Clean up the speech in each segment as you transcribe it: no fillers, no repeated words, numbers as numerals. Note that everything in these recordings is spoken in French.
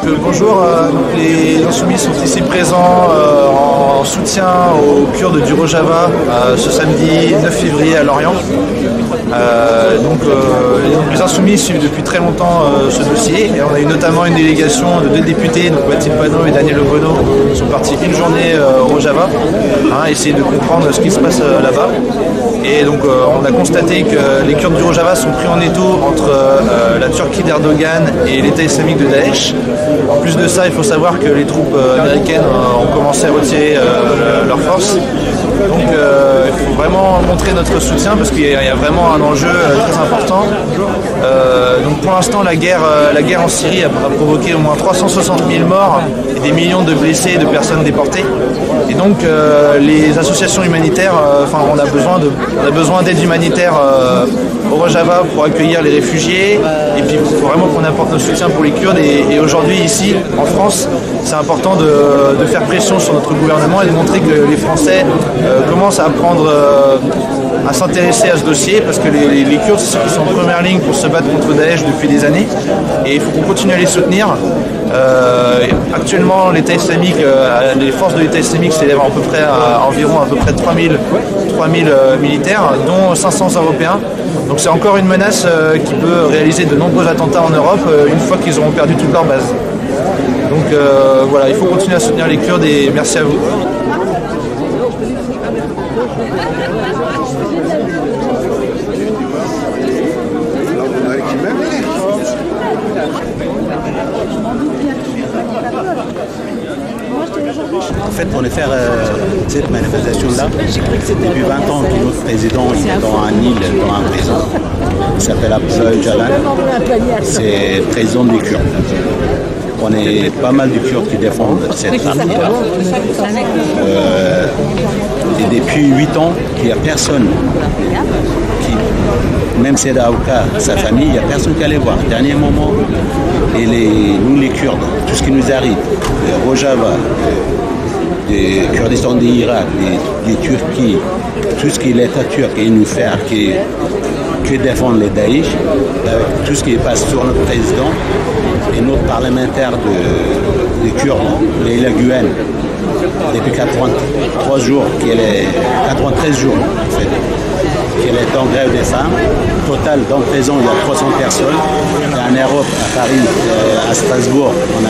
Bonjour, donc les Insoumis sont ici présents en soutien aux Kurdes du Rojava ce samedi 9 février à Lorient. Les Insoumis suivent depuis très longtemps ce dossier et on a eu notamment une délégation de 2 députés, donc Mathilde Panot et Daniel Obono, qui sont partis une journée au Rojava, essayer de comprendre ce qui se passe là-bas. Et donc on a constaté que les Kurdes du Rojava sont pris en étau entre la Turquie d'Erdogan et l'État islamique de Daesh. En plus de ça, il faut savoir que les troupes américaines ont commencé à retirer leurs forces. Donc il faut vraiment montrer notre soutien parce qu'il y a vraiment un enjeu très important. Donc pour l'instant, la guerre en Syrie a provoqué au moins 360 000 morts et des millions de blessés et de personnes déportées. Et donc les associations humanitaires, on a besoin d'aide humanitaire au Rojava pour accueillir les réfugiés. Et puis il faut vraiment qu'on apporte notre soutien pour les Kurdes. Et aujourd'hui ici, en France, c'est important de faire pression sur notre gouvernement et de montrer que les Français commencent à apprendre à s'intéresser à ce dossier parce que les Kurdes, c'est ceux qui sont en première ligne pour se battre contre Daesh depuis des années et il faut qu'on continue à les soutenir. Actuellement, l'État islamique, les forces de l'État islamique s'élèvent à environ 3000 militaires, dont 500 Européens. Donc c'est encore une menace qui peut réaliser de nombreux attentats en Europe une fois qu'ils auront perdu toute leur base. Donc voilà, il faut continuer à soutenir les Kurdes et merci à vous. En fait, pour faire cette manifestation-là, depuis 20 ans que notre président est dans un île, dans un prison. Il s'appelle Abdullah Öcalan. C'est le président des Kurdes. On est pas mal de Kurdes qui défendent cette partie-là. Et depuis 8 ans, il n'y a personne même Saïd Aouka, sa famille, il n'y a personne qui allait voir. Dernier moment, et nous les Kurdes, tout ce qui nous arrive, de Rojava, de Kurdistan d'Irak, de Turquie, tout ce qui est l'État turc et nous faire que défendre les Daesh, avec tout ce qui passe sur notre président et notre parlementaire de Kurdes, Leyla Güven, depuis 93 jours en fait, qu'elle est en grève des femmes. Total, dans le présent, il y a 300 personnes. En Europe, à Paris, à Strasbourg, on a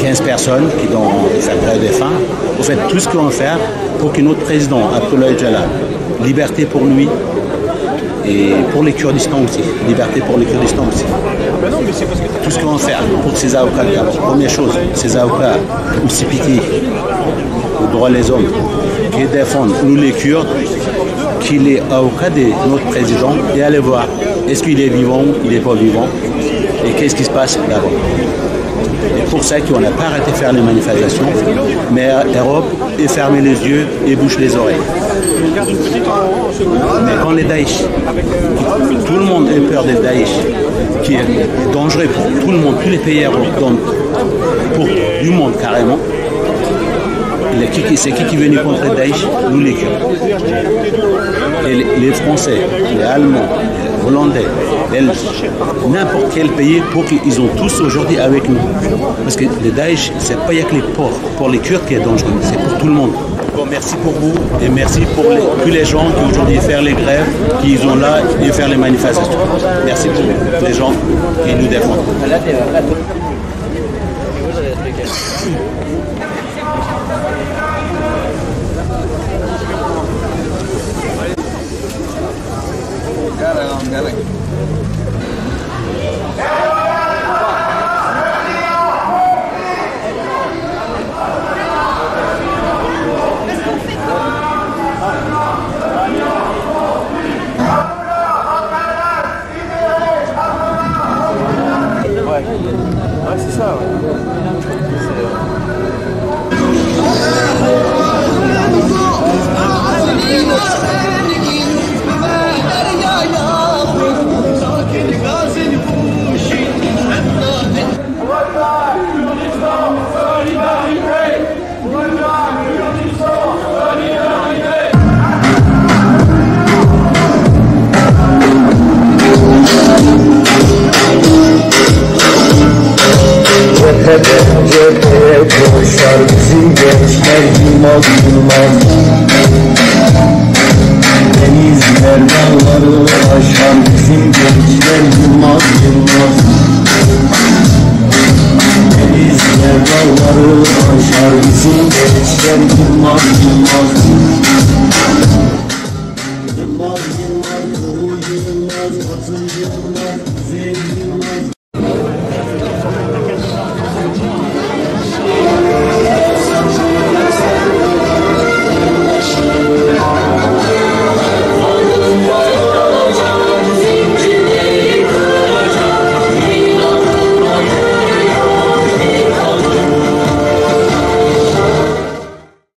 15 personnes qui ont fait grève des femmes. En fait, tout ce qu'on va faire pour que notre président, Abdullah Öcalan, liberté pour lui et pour les Kurdistan aussi. Liberté pour les Kurdistan aussi. Tout ce qu'on va faire pour ces avocats, première chose, ces avocats aussi piqués aux droits des hommes, qui défendent nous les Kurdes, qu'il est avocat de notre président et aller voir est-ce qu'il est vivant ou il n'est pas vivant et qu'est-ce qui se passe d'abord. Et pour ça qu'on n'a pas arrêté de faire les manifestations, mais l'Europe est fermé les yeux et bouche les oreilles. Mais quand les Daesh, tout le monde a peur des Daesh, qui est dangereux pour tout le monde, tous les pays européens, pour du monde carrément. C'est qui est venu contre Daesh? Nous les Kurdes. Et les Français, les Allemands, les Hollandais, les Belges, n'importe quel pays, pour qu'ils ont tous aujourd'hui avec nous. Parce que le Daesh, c'est pas que les pauvres, pour les Kurdes qui est dangereux, c'est pour tout le monde. Bon, merci pour vous et merci pour tous les gens qui aujourd'hui font les grèves, qui sont là et font les manifestations. Merci pour les gens qui nous défendent. Ouais, c'est ça. koşar bizim gençler yılmaz yılmaz. Denizler dağları aşar bizim gençler yılmaz yılmaz.